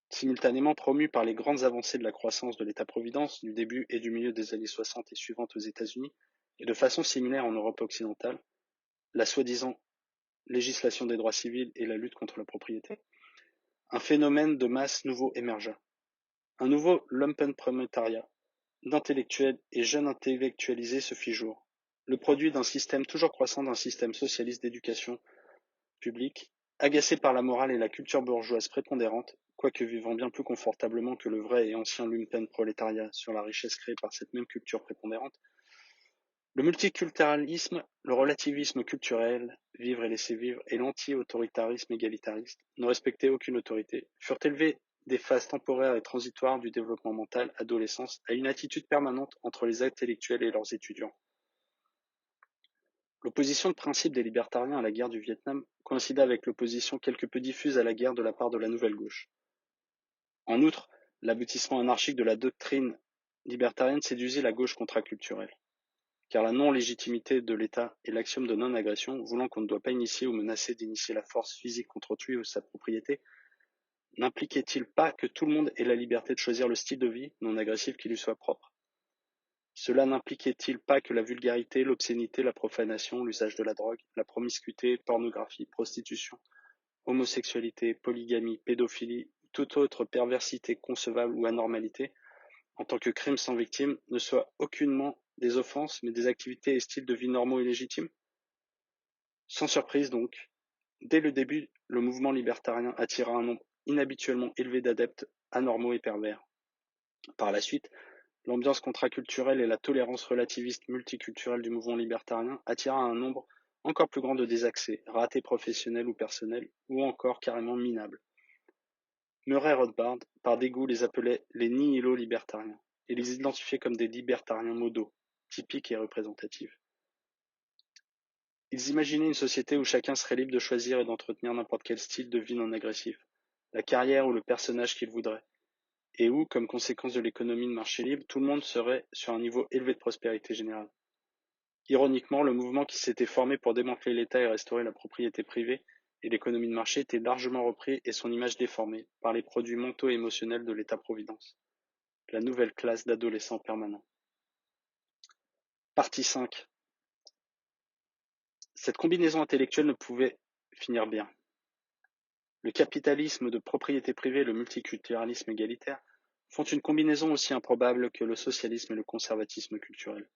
Simultanément promu par les grandes avancées de la croissance de l'État-providence du début et du milieu des années 60 et suivantes aux États-Unis, et de façon similaire en Europe occidentale, la soi-disant législation des droits civils et la lutte contre la propriété, un phénomène de masse nouveau émergea. Un nouveau lumpenprolétariat d'intellectuels et jeunes intellectualisés se fit jour, le produit d'un système toujours croissant d'un système socialiste d'éducation publique, agacé par la morale et la culture bourgeoise prépondérante, quoique vivant bien plus confortablement que le vrai et ancien lumpenprolétariat sur la richesse créée par cette même culture prépondérante. Le multiculturalisme, le relativisme culturel, vivre et laisser vivre, et l'anti-autoritarisme égalitariste, ne respectaient aucune autorité, furent élevés des phases temporaires et transitoires du développement mental, adolescence, à une attitude permanente entre les intellectuels et leurs étudiants. L'opposition de principe des libertariens à la guerre du Vietnam coïncida avec l'opposition quelque peu diffuse à la guerre de la part de la nouvelle gauche. En outre, l'aboutissement anarchique de la doctrine libertarienne séduisit la gauche contraculturelle, car la non-légitimité de l'État et l'axiome de non-agression, voulant qu'on ne doit pas initier ou menacer d'initier la force physique contre autrui ou sa propriété, n'impliquait-il pas que tout le monde ait la liberté de choisir le style de vie non agressif qui lui soit propre? Cela n'impliquait-il pas que la vulgarité, l'obscénité, la profanation, l'usage de la drogue, la promiscuité, pornographie, prostitution, homosexualité, polygamie, pédophilie, ou toute autre perversité concevable ou anormalité, en tant que crime sans victime, ne soient aucunement des offenses, mais des activités et styles de vie normaux et légitimes? Sans surprise donc, dès le début, le mouvement libertarien attira un nombre inhabituellement élevé d'adeptes anormaux et pervers. Par la suite, l'ambiance contraculturelle et la tolérance relativiste multiculturelle du mouvement libertarien attira un nombre encore plus grand de désaxés, ratés professionnels ou personnels, ou encore carrément minables. Murray Rothbard, par dégoût, les appelait les nihilo-libertariens, et les identifiait comme des libertariens modaux, typiques et représentatifs. Ils imaginaient une société où chacun serait libre de choisir et d'entretenir n'importe quel style de vie non agressif, la carrière ou le personnage qu'il voudrait, et où, comme conséquence de l'économie de marché libre, tout le monde serait sur un niveau élevé de prospérité générale. Ironiquement, le mouvement qui s'était formé pour démanteler l'État et restaurer la propriété privée et l'économie de marché était largement repris et son image déformée par les produits mentaux et émotionnels de l'État-providence, la nouvelle classe d'adolescents permanents. Partie 5. Cette combinaison intellectuelle ne pouvait finir bien. Le capitalisme de propriété privée et le multiculturalisme égalitaire font une combinaison aussi improbable que le socialisme et le conservatisme culturel.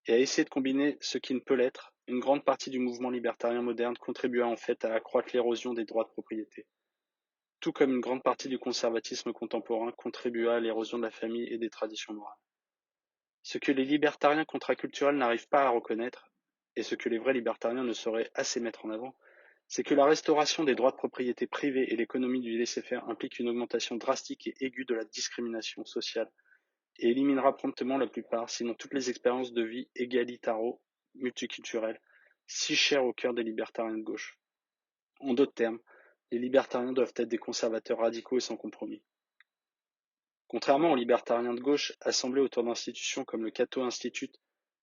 Et à essayer de combiner ce qui ne peut l'être, une grande partie du mouvement libertarien moderne contribua en fait à accroître l'érosion des droits de propriété, tout comme une grande partie du conservatisme contemporain contribua à l'érosion de la famille et des traditions morales. Ce que les libertariens contraculturels n'arrivent pas à reconnaître, et ce que les vrais libertariens ne sauraient assez mettre en avant, c'est que la restauration des droits de propriété privée et l'économie du laisser-faire implique une augmentation drastique et aiguë de la discrimination sociale et éliminera promptement la plupart, sinon toutes les expériences de vie égalitaro-multiculturelles, si chères au cœur des libertariens de gauche. En d'autres termes, les libertariens doivent être des conservateurs radicaux et sans compromis. Contrairement aux libertariens de gauche assemblés autour d'institutions comme le Cato Institute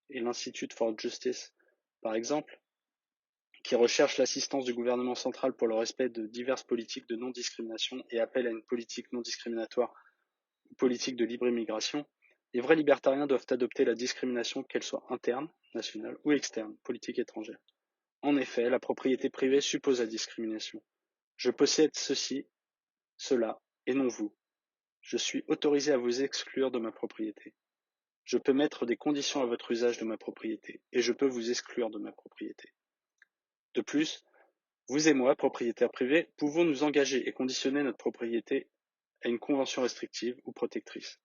et l'Institute for Justice, par exemple, qui recherchent l'assistance du gouvernement central pour le respect de diverses politiques de non-discrimination et appellent à une politique non discriminatoire ou politique de libre immigration, les vrais libertariens doivent adopter la discrimination, qu'elle soit interne, nationale ou externe, politique étrangère. En effet, la propriété privée suppose la discrimination. Je possède ceci, cela, et non vous. Je suis autorisé à vous exclure de ma propriété. Je peux mettre des conditions à votre usage de ma propriété, et je peux vous exclure de ma propriété. De plus, vous et moi, propriétaires privés, pouvons nous engager et conditionner notre propriété à une convention restrictive ou protectrice.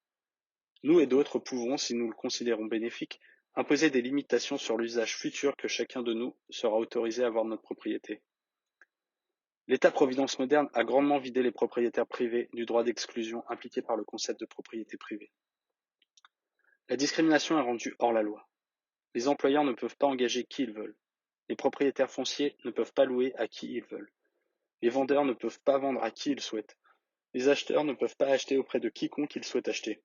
Nous et d'autres pouvons, si nous le considérons bénéfique, Imposer des limitations sur l'usage futur que chacun de nous sera autorisé à avoir de notre propriété. L'État-providence moderne a grandement vidé les propriétaires privés du droit d'exclusion impliqué par le concept de propriété privée. La discrimination est rendue hors la loi. Les employeurs ne peuvent pas engager qui ils veulent. Les propriétaires fonciers ne peuvent pas louer à qui ils veulent. Les vendeurs ne peuvent pas vendre à qui ils souhaitent. Les acheteurs ne peuvent pas acheter auprès de quiconque ils souhaitent acheter.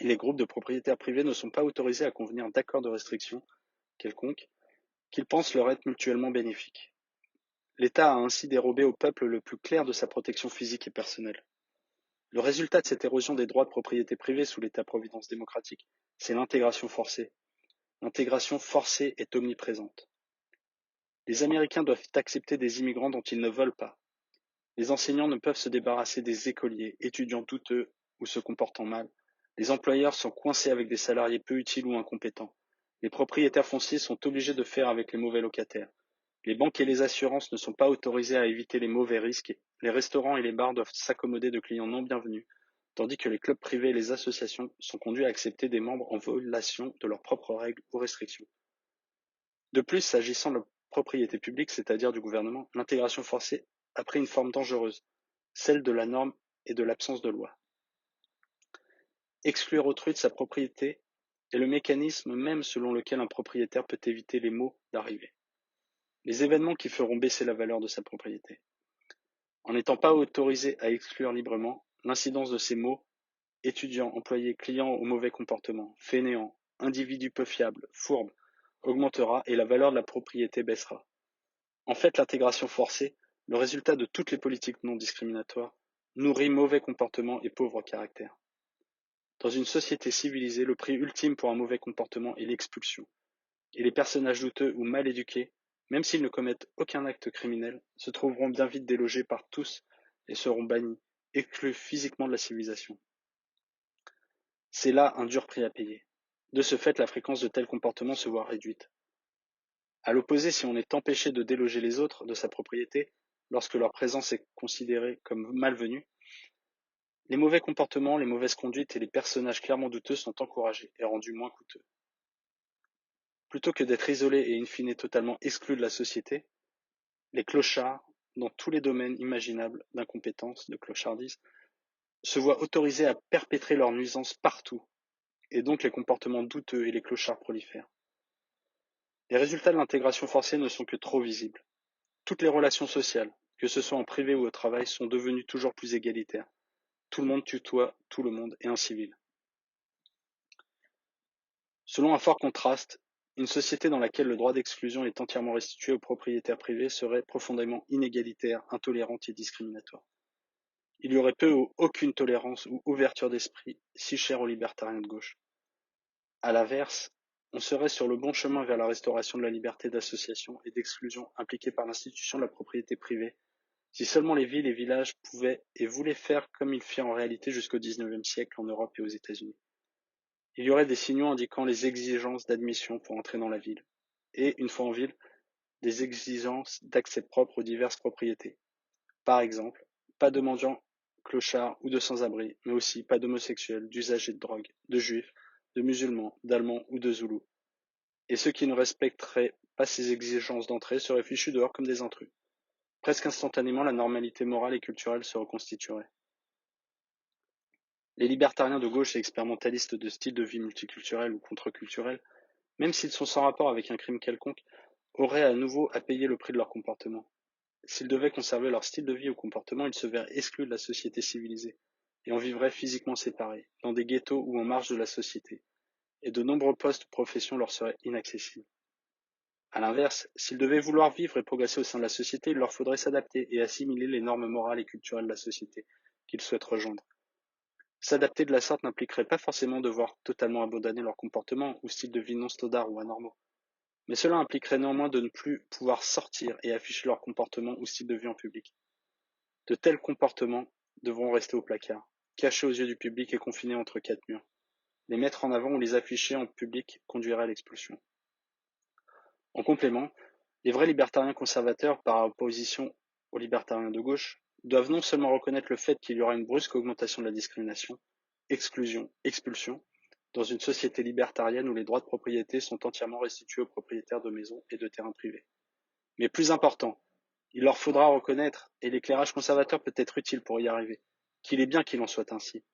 Et les groupes de propriétaires privés ne sont pas autorisés à convenir d'accords de restriction quelconques qu'ils pensent leur être mutuellement bénéfiques. L'État a ainsi dérobé au peuple le plus clair de sa protection physique et personnelle. Le résultat de cette érosion des droits de propriété privée sous l'État-providence démocratique, c'est l'intégration forcée. L'intégration forcée est omniprésente. Les Américains doivent accepter des immigrants dont ils ne veulent pas. Les enseignants ne peuvent se débarrasser des écoliers, étudiants douteux ou se comportant mal. Les employeurs sont coincés avec des salariés peu utiles ou incompétents. Les propriétaires fonciers sont obligés de faire avec les mauvais locataires. Les banques et les assurances ne sont pas autorisées à éviter les mauvais risques. Les restaurants et les bars doivent s'accommoder de clients non bienvenus, tandis que les clubs privés et les associations sont conduits à accepter des membres en violation de leurs propres règles ou restrictions. De plus, s'agissant de la propriété publique, c'est-à-dire du gouvernement, l'intégration forcée a pris une forme dangereuse, celle de la norme et de l'absence de loi. Exclure autrui de sa propriété est le mécanisme même selon lequel un propriétaire peut éviter les maux d'arriver. Les événements qui feront baisser la valeur de sa propriété. En n'étant pas autorisé à exclure librement, l'incidence de ces maux, étudiants, employés, clients au mauvais comportement, fainéants, individus peu fiables, fourbes, augmentera et la valeur de la propriété baissera. En fait, l'intégration forcée, le résultat de toutes les politiques non discriminatoires, nourrit mauvais comportements et pauvre caractère. Dans une société civilisée, le prix ultime pour un mauvais comportement est l'expulsion. Et les personnages douteux ou mal éduqués, même s'ils ne commettent aucun acte criminel, se trouveront bien vite délogés par tous et seront bannis, exclus physiquement de la civilisation. C'est là un dur prix à payer. De ce fait, la fréquence de tels comportements se voit réduite. À l'opposé, si on est empêché de déloger les autres de sa propriété, lorsque leur présence est considérée comme malvenue, les mauvais comportements, les mauvaises conduites et les personnages clairement douteux sont encouragés et rendus moins coûteux. Plutôt que d'être isolés et in fine totalement exclus de la société, les clochards, dans tous les domaines imaginables d'incompétence, de clochardise, se voient autorisés à perpétrer leurs nuisances partout, et donc les comportements douteux et les clochards prolifèrent. Les résultats de l'intégration forcée ne sont que trop visibles. Toutes les relations sociales, que ce soit en privé ou au travail, sont devenues toujours plus égalitaires. Tout le monde tutoie tout le monde et incivil. Selon un fort contraste, une société dans laquelle le droit d'exclusion est entièrement restitué aux propriétaires privés serait profondément inégalitaire, intolérante et discriminatoire. Il y aurait peu ou aucune tolérance ou ouverture d'esprit si chère aux libertariens de gauche. À l'inverse, on serait sur le bon chemin vers la restauration de la liberté d'association et d'exclusion impliquée par l'institution de la propriété privée, si seulement les villes et villages pouvaient et voulaient faire comme ils firent en réalité jusqu'au XIXe siècle en Europe et aux États-Unis. Il y aurait des signaux indiquant les exigences d'admission pour entrer dans la ville, et, une fois en ville, des exigences d'accès propre aux diverses propriétés. Par exemple, pas de mendiants, clochards ou de sans-abri, mais aussi pas d'homosexuels, d'usagers de drogue, de juifs, de musulmans, d'allemands ou de zoulous. Et ceux qui ne respecteraient pas ces exigences d'entrée seraient fichus dehors comme des intrus. Presque instantanément, la normalité morale et culturelle se reconstituerait. Les libertariens de gauche et expérimentalistes de styles de vie multiculturels ou contre-culturels, même s'ils sont sans rapport avec un crime quelconque, auraient à nouveau à payer le prix de leur comportement. S'ils devaient conserver leur style de vie ou comportement, ils se verraient exclus de la société civilisée et en vivraient physiquement séparés, dans des ghettos ou en marge de la société, et de nombreux postes ou professions leur seraient inaccessibles. À l'inverse, s'ils devaient vouloir vivre et progresser au sein de la société, il leur faudrait s'adapter et assimiler les normes morales et culturelles de la société qu'ils souhaitent rejoindre. S'adapter de la sorte n'impliquerait pas forcément devoir totalement abandonner leur comportement ou style de vie non standard ou anormaux. Mais cela impliquerait néanmoins de ne plus pouvoir sortir et afficher leur comportement ou style de vie en public. De tels comportements devront rester au placard, cachés aux yeux du public et confinés entre quatre murs. Les mettre en avant ou les afficher en public conduirait à l'expulsion. En complément, les vrais libertariens conservateurs, par opposition aux libertariens de gauche, doivent non seulement reconnaître le fait qu'il y aura une brusque augmentation de la discrimination, exclusion, expulsion, dans une société libertarienne où les droits de propriété sont entièrement restitués aux propriétaires de maisons et de terrains privés. Mais plus important, il leur faudra reconnaître, et l'éclairage conservateur peut être utile pour y arriver, qu'il est bien qu'il en soit ainsi.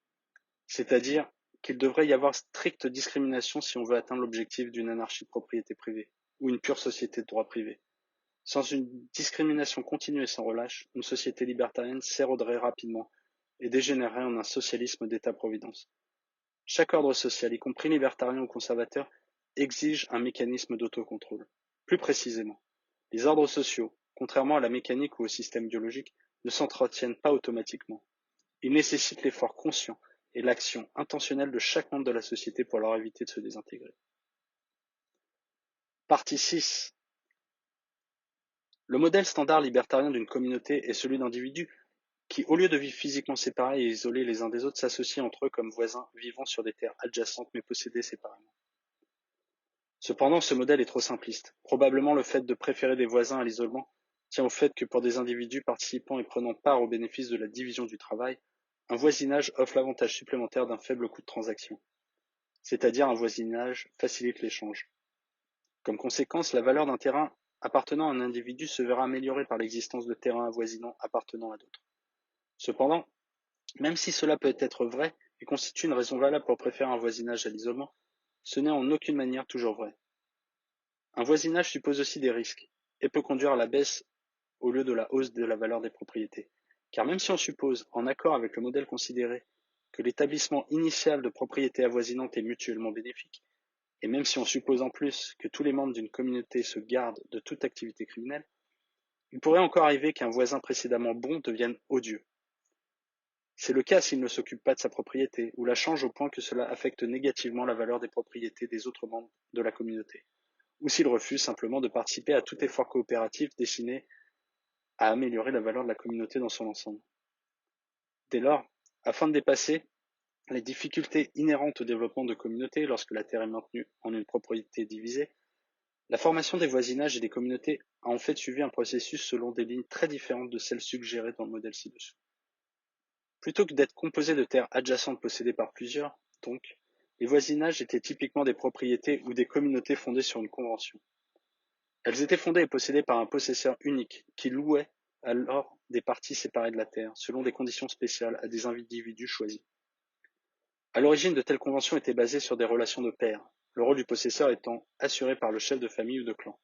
C'est-à-dire qu'il devrait y avoir stricte discrimination si on veut atteindre l'objectif d'une anarchie de propriété privée, ou une pure société de droit privé. Sans une discrimination continue et sans relâche, une société libertarienne s'éroderait rapidement et dégénérerait en un socialisme d'État-providence. Chaque ordre social, y compris libertarien ou conservateur, exige un mécanisme d'autocontrôle. Plus précisément, les ordres sociaux, contrairement à la mécanique ou au système biologique, ne s'entretiennent pas automatiquement. Ils nécessitent l'effort conscient et l'action intentionnelle de chaque membre de la société pour leur éviter de se désintégrer. Partie 6. Le modèle standard libertarien d'une communauté est celui d'individus qui, au lieu de vivre physiquement séparés et isolés les uns des autres, s'associent entre eux comme voisins vivant sur des terres adjacentes mais possédées séparément. Cependant, ce modèle est trop simpliste. Probablement le fait de préférer des voisins à l'isolement tient au fait que pour des individus participant et prenant part au bénéfice de la division du travail, un voisinage offre l'avantage supplémentaire d'un faible coût de transaction, c'est-à-dire un voisinage facilite l'échange. Comme conséquence, la valeur d'un terrain appartenant à un individu se verra améliorée par l'existence de terrains avoisinants appartenant à d'autres. Cependant, même si cela peut être vrai et constitue une raison valable pour préférer un voisinage à l'isolement, ce n'est en aucune manière toujours vrai. Un voisinage suppose aussi des risques et peut conduire à la baisse au lieu de la hausse de la valeur des propriétés. Car même si on suppose, en accord avec le modèle considéré, que l'établissement initial de propriétés avoisinantes est mutuellement bénéfique, et même si on suppose en plus que tous les membres d'une communauté se gardent de toute activité criminelle, il pourrait encore arriver qu'un voisin précédemment bon devienne odieux. C'est le cas s'il ne s'occupe pas de sa propriété, ou la change au point que cela affecte négativement la valeur des propriétés des autres membres de la communauté, ou s'il refuse simplement de participer à tout effort coopératif destiné à améliorer la valeur de la communauté dans son ensemble. Dès lors, afin de dépasser les difficultés inhérentes au développement de communautés lorsque la terre est maintenue en une propriété divisée, la formation des voisinages et des communautés a en fait suivi un processus selon des lignes très différentes de celles suggérées dans le modèle ci-dessous. Plutôt que d'être composés de terres adjacentes possédées par plusieurs, donc, les voisinages étaient typiquement des propriétés ou des communautés fondées sur une convention. Elles étaient fondées et possédées par un possesseur unique, qui louait alors des parties séparées de la terre, selon des conditions spéciales, à des individus choisis. À l'origine, de telles conventions étaient basées sur des relations de pair, le rôle du possesseur étant assuré par le chef de famille ou de clan.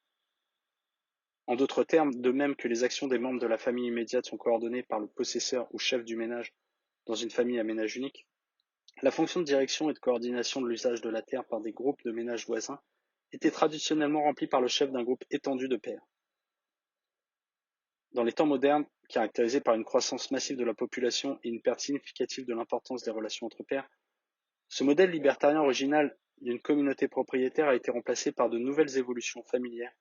En d'autres termes, de même que les actions des membres de la famille immédiate sont coordonnées par le possesseur ou chef du ménage dans une famille à ménage unique, la fonction de direction et de coordination de l'usage de la terre par des groupes de ménages voisins était traditionnellement remplie par le chef d'un groupe étendu de pairs. Dans les temps modernes, caractérisés par une croissance massive de la population et une perte significative de l'importance des relations entre pairs, ce modèle libertarien original d'une communauté propriétaire a été remplacé par de nouvelles évolutions familières,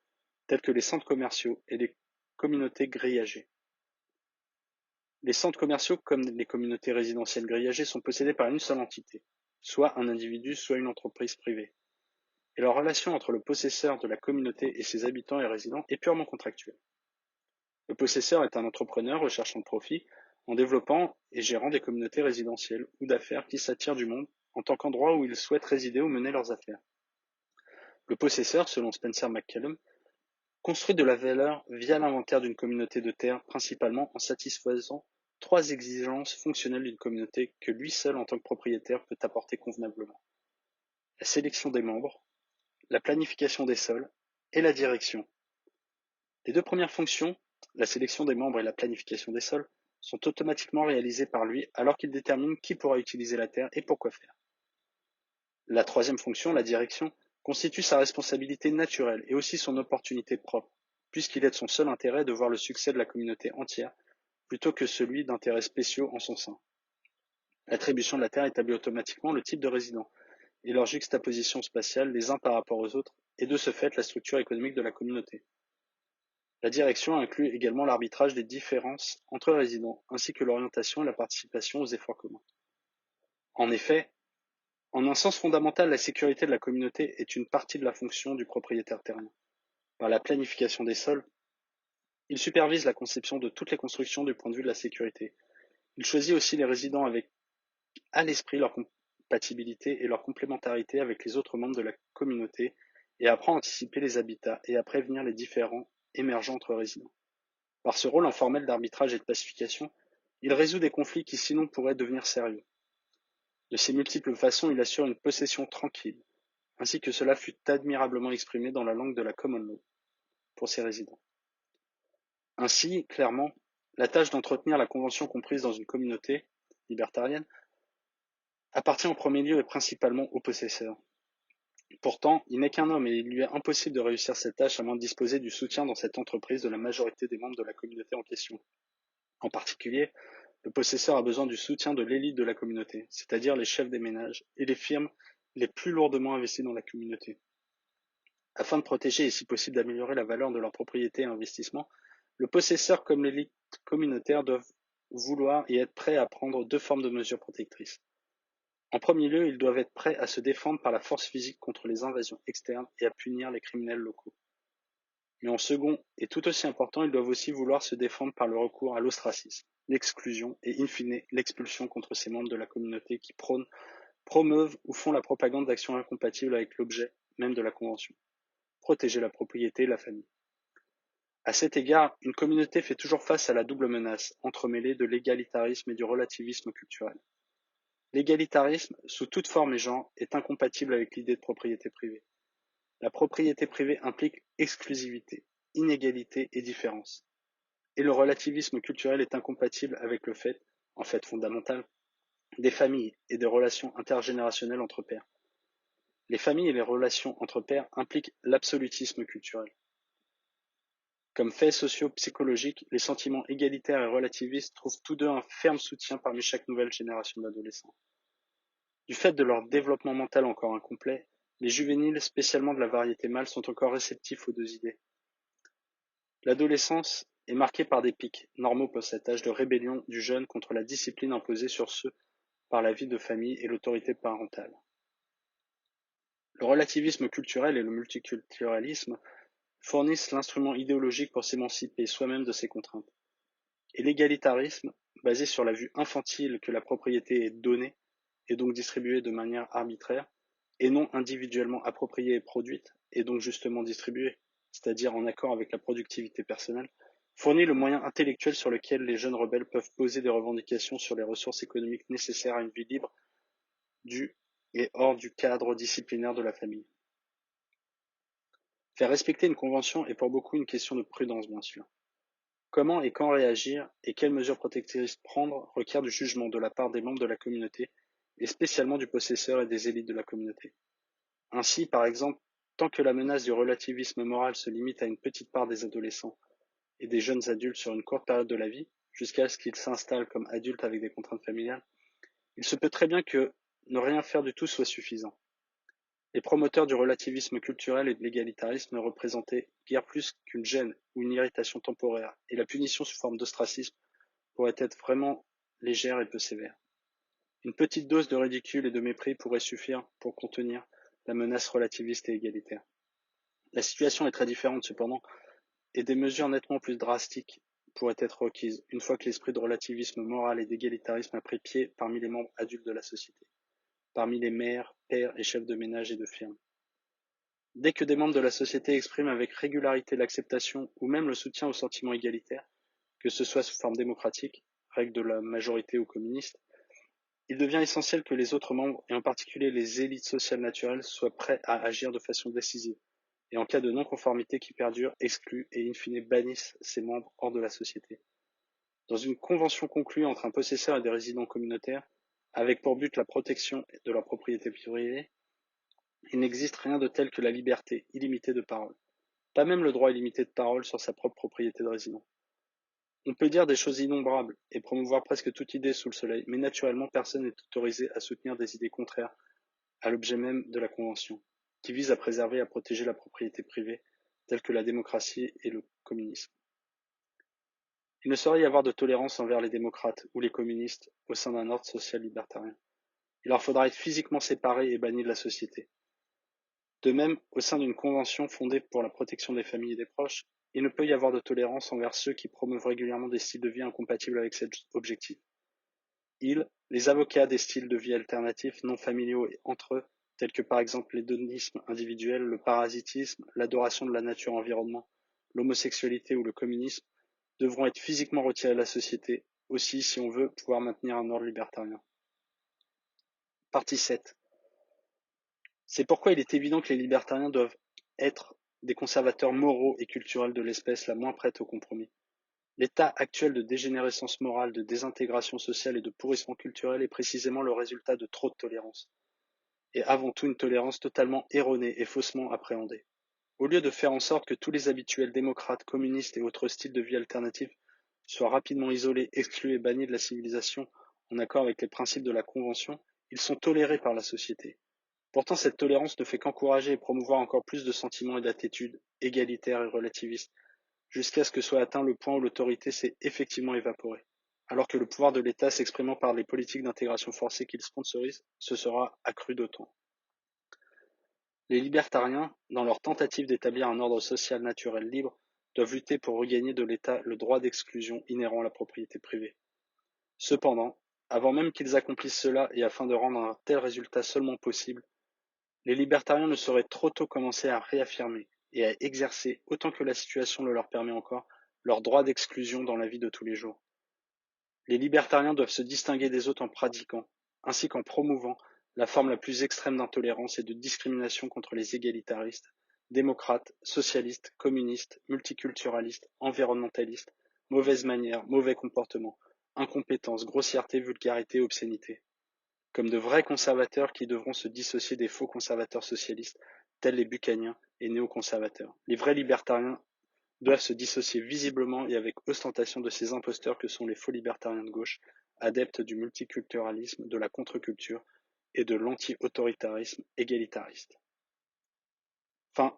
telles que les centres commerciaux et les communautés grillagées. Les centres commerciaux, comme les communautés résidentielles grillagées, sont possédés par une seule entité, soit un individu, soit une entreprise privée. Et la relation entre le possesseur de la communauté et ses habitants et résidents est purement contractuelle. Le possesseur est un entrepreneur recherchant le profit en développant et gérant des communautés résidentielles ou d'affaires qui s'attirent du monde en tant qu'endroit où ils souhaitent résider ou mener leurs affaires. Le possesseur, selon Spencer McCallum, construit de la valeur via l'inventaire d'une communauté de terre, principalement en satisfaisant 3 exigences fonctionnelles d'une communauté que lui seul en tant que propriétaire peut apporter convenablement. La sélection des membres, la planification des sols et la direction. Les 2 premières fonctions, la sélection des membres et la planification des sols, sont automatiquement réalisées par lui alors qu'il détermine qui pourra utiliser la terre et pour quoi faire. La 3e fonction, la direction, constitue sa responsabilité naturelle et aussi son opportunité propre, puisqu'il est de son seul intérêt de voir le succès de la communauté entière, plutôt que celui d'intérêts spéciaux en son sein. L'attribution de la terre établit automatiquement le type de résident et leur juxtaposition spatiale les uns par rapport aux autres, et de ce fait la structure économique de la communauté. La direction inclut également l'arbitrage des différences entre résidents, ainsi que l'orientation et la participation aux efforts communs. En effet, en un sens fondamental, la sécurité de la communauté est une partie de la fonction du propriétaire terrien. Par la planification des sols, il supervise la conception de toutes les constructions du point de vue de la sécurité. Il choisit aussi les résidents avec à l'esprit leur compatibilité et leur complémentarité avec les autres membres de la communauté et apprend à anticiper les habitats et à prévenir les différends émergents entre résidents. Par ce rôle informel d'arbitrage et de pacification, il résout des conflits qui sinon pourraient devenir sérieux. De ces multiples façons, il assure une possession tranquille, ainsi que cela fut admirablement exprimé dans la langue de la common law pour ses résidents. Ainsi, clairement, la tâche d'entretenir la convention comprise dans une communauté libertarienne appartient en premier lieu et principalement au possesseur. Pourtant, il n'est qu'un homme et il lui est impossible de réussir cette tâche à moins de disposer du soutien dans cette entreprise de la majorité des membres de la communauté en question. En particulier, le possesseur a besoin du soutien de l'élite de la communauté, c'est-à-dire les chefs des ménages et les firmes les plus lourdement investies dans la communauté. Afin de protéger et si possible d'améliorer la valeur de leur propriété et investissement, le possesseur comme l'élite communautaire doivent vouloir et être prêts à prendre deux formes de mesures protectrices. En premier lieu, ils doivent être prêts à se défendre par la force physique contre les invasions externes et à punir les criminels locaux. Mais en second, et tout aussi important, ils doivent aussi vouloir se défendre par le recours à l'ostracisme, l'exclusion et in fine l'expulsion contre ces membres de la communauté qui promeuvent ou font la propagande d'actions incompatibles avec l'objet même de la Convention. Protéger la propriété et la famille. À cet égard, une communauté fait toujours face à la double menace, entremêlée de l'égalitarisme et du relativisme culturel. L'égalitarisme, sous toute forme et genre, est incompatible avec l'idée de propriété privée. La propriété privée implique exclusivité, inégalité et différence. Et le relativisme culturel est incompatible avec le fait, en fait fondamental, des familles et des relations intergénérationnelles entre pairs. Les familles et les relations entre pairs impliquent l'absolutisme culturel. Comme fait socio-psychologique, les sentiments égalitaires et relativistes trouvent tous deux un ferme soutien parmi chaque nouvelle génération d'adolescents. Du fait de leur développement mental encore incomplet, les juvéniles, spécialement de la variété mâle, sont encore réceptifs aux deux idées. L'adolescence est marquée par des pics, normaux pour cet âge de rébellion du jeune contre la discipline imposée sur ceux par la vie de famille et l'autorité parentale. Le relativisme culturel et le multiculturalisme fournissent l'instrument idéologique pour s'émanciper soi-même de ces contraintes. Et l'égalitarisme, basé sur la vue infantile que la propriété est donnée, et donc distribuée de manière arbitraire, et non individuellement appropriée et produite, et donc justement distribuée, c'est-à-dire en accord avec la productivité personnelle, fournit le moyen intellectuel sur lequel les jeunes rebelles peuvent poser des revendications sur les ressources économiques nécessaires à une vie libre du et hors du cadre disciplinaire de la famille. Faire respecter une convention est pour beaucoup une question de prudence, bien sûr. Comment et quand réagir et quelles mesures protectrices prendre requiert du jugement de la part des membres de la communauté et spécialement du possesseur et des élites de la communauté. Ainsi, par exemple, tant que la menace du relativisme moral se limite à une petite part des adolescents et des jeunes adultes sur une courte période de la vie, jusqu'à ce qu'ils s'installent comme adultes avec des contraintes familiales, il se peut très bien que ne rien faire du tout soit suffisant. Les promoteurs du relativisme culturel et de l'égalitarisme ne représentaient guère plus qu'une gêne ou une irritation temporaire, et la punition sous forme d'ostracisme pourrait être vraiment légère et peu sévère. Une petite dose de ridicule et de mépris pourrait suffire pour contenir la menace relativiste et égalitaire. La situation est très différente cependant, et des mesures nettement plus drastiques pourraient être requises une fois que l'esprit de relativisme moral et d'égalitarisme a pris pied parmi les membres adultes de la société, parmi les mères, pères et chefs de ménage et de firme. Dès que des membres de la société expriment avec régularité l'acceptation ou même le soutien au sentiment égalitaire, que ce soit sous forme démocratique, règle de la majorité ou communiste, il devient essentiel que les autres membres, et en particulier les élites sociales naturelles, soient prêts à agir de façon décisive, et en cas de non-conformité qui perdure, excluent et in fine bannissent ces membres hors de la société. Dans une convention conclue entre un possesseur et des résidents communautaires, avec pour but la protection de leur propriété privée, il n'existe rien de tel que la liberté illimitée de parole, pas même le droit illimité de parole sur sa propre propriété de résident. On peut dire des choses innombrables et promouvoir presque toute idée sous le soleil, mais naturellement personne n'est autorisé à soutenir des idées contraires à l'objet même de la Convention, qui vise à préserver et à protéger la propriété privée, telle que la démocratie et le communisme. Il ne saurait y avoir de tolérance envers les démocrates ou les communistes au sein d'un ordre social libertarien. Il leur faudra être physiquement séparés et bannis de la société. De même, au sein d'une convention fondée pour la protection des familles et des proches, il ne peut y avoir de tolérance envers ceux qui promeuvent régulièrement des styles de vie incompatibles avec cet objectif. les avocats des styles de vie alternatifs non familiaux et entre eux, tels que par exemple l'hédonisme individuel, le parasitisme, l'adoration de la nature-environnement, l'homosexualité ou le communisme, devront être physiquement retirés de la société, aussi si on veut pouvoir maintenir un ordre libertarien. Partie 7. C'est pourquoi il est évident que les libertariens doivent être des conservateurs moraux et culturels de l'espèce la moins prête au compromis. L'état actuel de dégénérescence morale, de désintégration sociale et de pourrissement culturel est précisément le résultat de trop de tolérance, et avant tout une tolérance totalement erronée et faussement appréhendée. Au lieu de faire en sorte que tous les habituels démocrates, communistes et autres styles de vie alternatifs soient rapidement isolés, exclus et bannis de la civilisation en accord avec les principes de la Convention, ils sont tolérés par la société. Pourtant, cette tolérance ne fait qu'encourager et promouvoir encore plus de sentiments et d'attitudes égalitaires et relativistes, jusqu'à ce que soit atteint le point où l'autorité s'est effectivement évaporée, alors que le pouvoir de l'État s'exprimant par les politiques d'intégration forcée qu'il sponsorise se sera accru d'autant. Les libertariens, dans leur tentative d'établir un ordre social naturel libre, doivent lutter pour regagner de l'État le droit d'exclusion inhérent à la propriété privée. Cependant, avant même qu'ils accomplissent cela et afin de rendre un tel résultat seulement possible, les libertariens ne sauraient trop tôt commencer à réaffirmer et à exercer, autant que la situation le leur permet encore, leur droit d'exclusion dans la vie de tous les jours. Les libertariens doivent se distinguer des autres en pratiquant, ainsi qu'en promouvant, la forme la plus extrême d'intolérance et de discrimination contre les égalitaristes, démocrates, socialistes, communistes, multiculturalistes, environnementalistes, mauvaises manières, mauvais comportements, incompétence, grossièreté, vulgarité, obscénité. Comme de vrais conservateurs qui devront se dissocier des faux conservateurs socialistes, tels les bucaniens et néoconservateurs. Les vrais libertariens doivent se dissocier visiblement et avec ostentation de ces imposteurs que sont les faux libertariens de gauche, adeptes du multiculturalisme, de la contre-culture et de l'anti-autoritarisme égalitariste. Fin